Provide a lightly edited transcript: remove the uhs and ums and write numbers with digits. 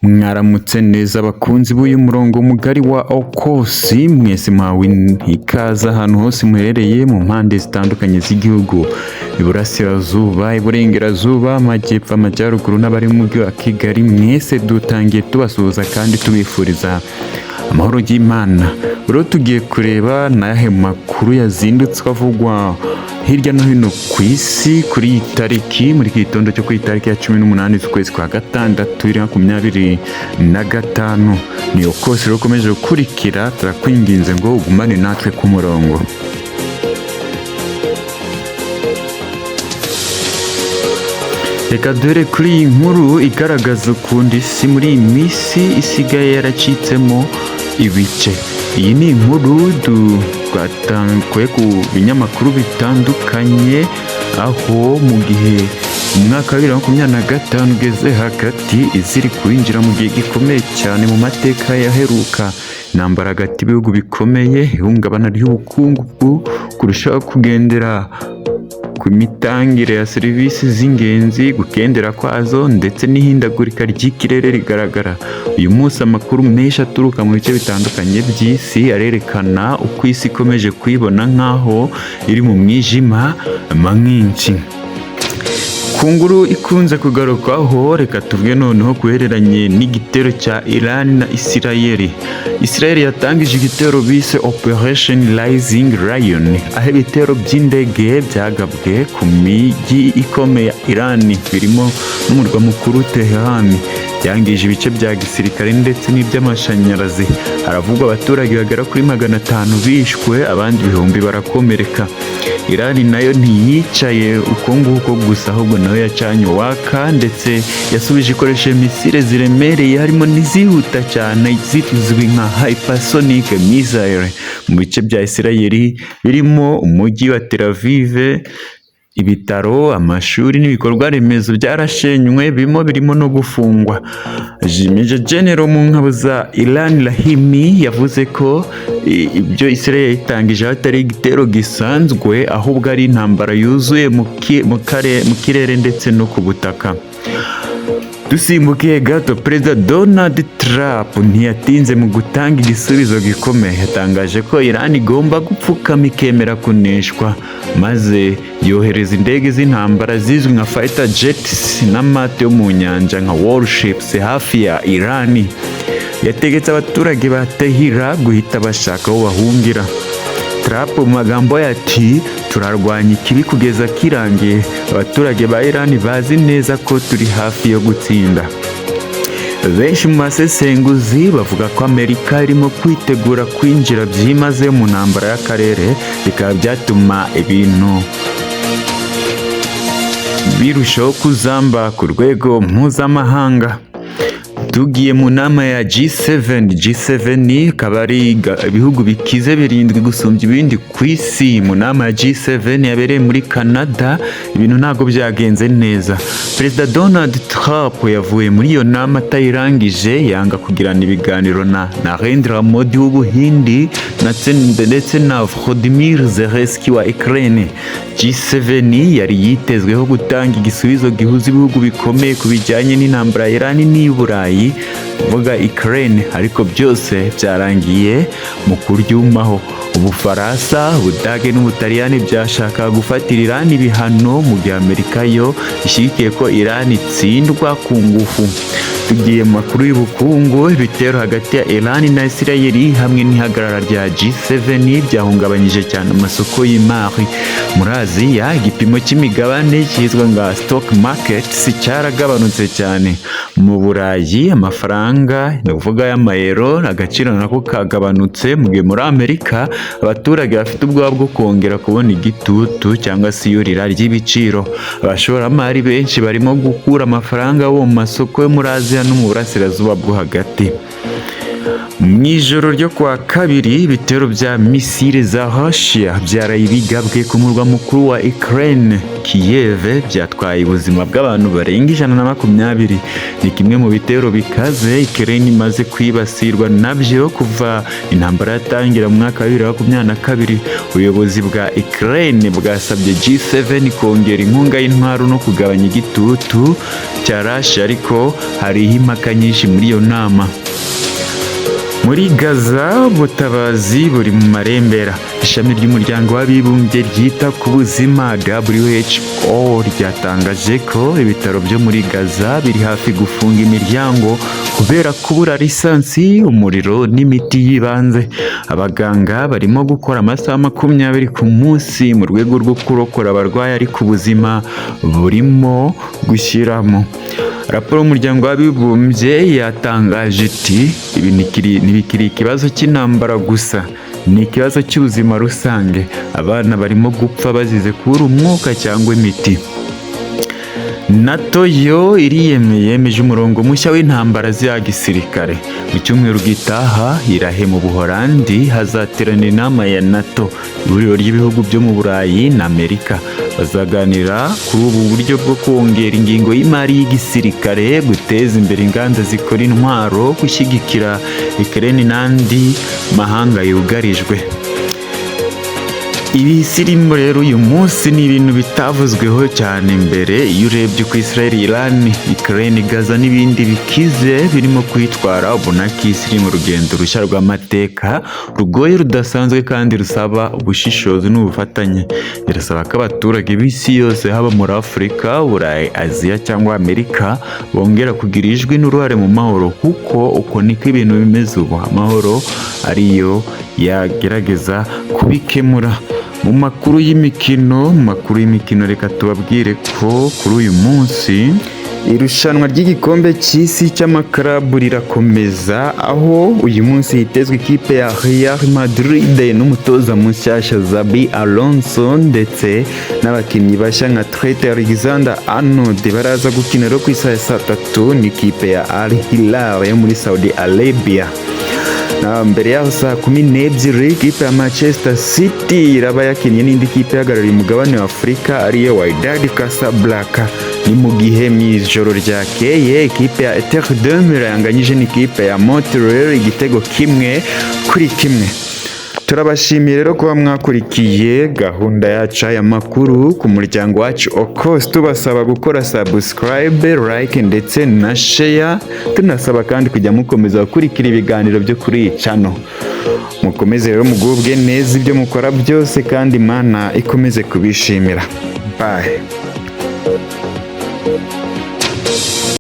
Mwaramutse neza abakunzi b'uyu murongo mugari wa OCOS, mwese mwawe ikaze ahantu hose muherereye mu mpande zitandukanye z'igihugu, iburasirazuba, iburengerazuba, amajyepfo, amajyaruguru n'abari mu mujyi wa Kigali, mwese dutangiye tubasuhuza kandi tubifuriza amahoro y'Imana. Rero tugiye kureba n'ayahe makuru yazindutse avugwa hirya no hino ku isi kuri iyi tariki, muri iki gitondo cyo ku itariki ya 18 z'ukwezi kwa gatandatu 2025. Ni OCOS rero ikomeje gukurikira, turakwinginze ngo ugumane natwe ku murongo. Reka dore kuri iyi nkuru igaragaza ukundi isi muri iyi minsi isigaye yaracitsemo ibice. Iyi ni inkuru twatanguye ku binyamakuru bitandukanye, aho mu gihe umwaka wa 2025 ugeze hagati, iziri kwinjira mu gihe gikomeye cyane mu mateka yaheruka. Intambara hagati y'ibihugu bikomeye, ihungabana ry'ubukungu kurushaho kugendera ku mitangire ya serivisi z'ingenzi, gukendera kwazo ndetse n'ihindagurika ry'ikirere rigaragara. Uyu munsi amakuru menshi aturuka mu bice bitandukanye by'isi arerekana uko isi ikomeje kwibona nk'aho iri mu mwijima mwinshi. Ku nguru ikunze kugarukwaho, reka tuvuge noneho kuhereranye n'igitero cya Iran na Isirayeli. Isirayeli yatangije igitero bise Operation Rising Lion, aho ibitero by'indege byagabwe ku mijyi ikomeye ya Iran birimo n'umurwa mukuru Tehran, byangije ibice bya gisirikare ndetse n'iby'amashanyarazi. Haravugwa abaturage bagera kuri 500 bishwe, abandi ibihumbi barakomereka. Iran nayo ntiyicaye uko nguko gusa, ahubwo nayo yacanye waka ndetse yasubije ikoresheje misile ziremereye, harimo n'izihuta cyane zizwi nka hypersonic missile mu bice bya Isirayeli birimo umujyi wa Tel Aviv. Ibitaro, amashuri n'ibikorwa remezo byarashenywe, birimo no gufungwa. Major General mu ngabo za Iran Rahimi yavuze ko ibyo Israel yitangije atari igitero gisanzwe, ahubwo ari intambara yuzuye mu kirere ndetse no ku butaka. Dusimbukiye gato, Perezida Donald Trump ntiyatinze mu gutanga igisubizo gikomeye. Yatangaje ko Iran igomba gupfukama ikemera kuneshwa, maze yohereza indege z'intambara zizwi nka fighter jets n'amato yo mu nyanja nka warships hafi ya Iran. Yategetse abaturage ba Tehran guhita bashaka aho bahungira. Trump mu magambo ati, turarwanya ikibi kugeza kirangiye. Abaturage ba Iran bazi neza ko turi hafi yo gutsinda. Benshi mu basesenguzi bavuga ko Amerika irimo kwitegura kwinjira byimaze mu ntambara y'akarere, bikaba byatuma ibintu birushaho kuzamba ku rwego mpuzamahanga. Tugiye mu nama ya G7 ikaba ari ibihugu bikize birindwi gusumbya ibindi ku isi. Mu nama ya G7 yabereye muri Canada, ibintu ntabwo byagenze neza. Perezida Donald Trump yavuye muri iyo nama atayirangije, yanga kugirana ibiganiro na Narendra Modi w'Ubuhindi ndetse na Volodymyr Zelensky wa Ukraine. G7 yari yitezweho gutanga igisubizo gihuza ibihugu bikomeye ku bijyanye n'intambara ya Iran n'iy'Uburayi, kuvuga Ukraine, ariko byose byarangiye mu kuryumaho. Ubufaransa, Ubudage n'Ubutaliyani byashakaga gufatira Iran ibihano, mu gihe Amerika yo ishyigikiye ko Iran itsindwa ku ngufu. Tugiye mu makuru y'ubukungu, ibitero hagati ya Iran na Isirayeli hamwe n'ihagarara rya G7 byahungabanyije cyane amasoko y'imari. Muri Aziya, igipimo cy'imigabane kizwe nka stock markets cyaragabanutse cyane. Mu Burayi, amafaranga ni ukuvuga y'amayero, agaciro nako kagabanutse, mu gihe muri Amerika abaturage bafite ubwoba bwo kongera kubona igitutu cyangwa se iyurira ry'ibiciro. Abashoramari benshi barimo gukura amafaranga mu masoko yo muri Aziya no mu burasirazuba bwo hagati. Mw'ijoro ryo kwa kabiri ibitero vya misile za Russia vyaraye bigabwe ku murwa mukuru wa Ukraine Kiev, vyatwaye ubuzima bw'abantu barenga 120. Ni kimwe mu bitero bikaze Ukraine imaze kwibasirwa navyo kuva intambara yatangira mu mwaka wa 2022. Ubuyobozi bwa Ukraine bwasabye G7 kongera inkunga y'intwaro no kugabanya igitutu cya Russia, ariko hariho impaka nyinshi muri iyo nama. Muri Gaza ubutabazi buri mu marembera. Ishami ry'umuryango w'abibumbye ryita ku buzima WHO ryatangaje ko ibitaro byo muri Gaza biri hafi gufunga imiryango kubera kubura lisansi, umuriro n'imiti y'ibanze. Abaganga barimo gukora amasaha 20 ku munsi mu rwego rwo kurokora abarwayi, ariko ubuzima burimo gushyiramo. Raporo y'umuryango w'abibumbye yatangaje iti ibi ntibikiri ikibazo cy'intambara gusa, ni ikibazo cy'ubuzima rusange. Abana barimo gupfa bazize kubura umwuka cyangwa imiti. NATO yo yemeje umurongo mushya w'intambara za gisirikare. Mu cyumweru gitaha irahe mu Buholandi hazaterana inama ya NATO, ihuriro ry'ibihugu byo mu Burayi na Amerika. Bazaganira kuri ubu buryo bwo kongera ingingo y'imari y'igisirikare, guteza imbere inganda zikora intwaro, gushyigikira Ukraine n'andi mahanga yugarijwe. Ibisirimo rero uyu munsi ni ibintu bitavuzweho cyane mbere. Iyo urebye ku Israel, Iran, Ukraine, Gaza n'ibindi bikize birimo kwitwara, ubona ko isi iri mu rugendo rushya rw'amateka rugoye, rudasanzwe kandi rusaba ubushishozi n'ubufatanye. Birasaba ko abaturage b'isi yose, haba muri Afurika, Burayi, Aziya cyangwa Amerika, bongera kugira ijwi n'uruhare mu mahoro, kuko uko niko ibintu bimeze ubu. Amahoro ariyo yagerageza kubikemura. Mu makuru y'imikino reka tubabwire ko kuri uyu munsi irushanwa ry'igikombe cy'isi cy'amakarabu rirakomeza, aho uyu munsi hitezwe ikipe ya Real Madrid n'umutoza mushyashya Xabi Alonso ndetse n'abakinnyi bashya nka Trent Alexander-Arnold baraza gukina rero ku isaha ya 3 n'ikipe ya Al Hilal yo muri Saudi Arabia. Mbere yaho saa 12 ikipe ya Manchester City iraba yakinnye n'indi kipe ihagarariye umugabane wa Afurika ariyo Wydad Casablanca. Ni mu gihe mw'ijoro ryakeye ikipe ya Eternal yanganyije n'ikipe ya Montreal igitego 1-1. Turabashimiye rero kuba mwakurikiye gahunda yacu y'amakuru ku muryango wacu OCOS, tubasaba gukora subscribe, like ndetse na share. Tunasaba kandi kujya mukomeza gukurikira ibiganiro byo kuri iyi channel. Mukomeze rero mugubwe neza ibyo mukora byose, kandi Imana ikomeze kubishimira. Bye.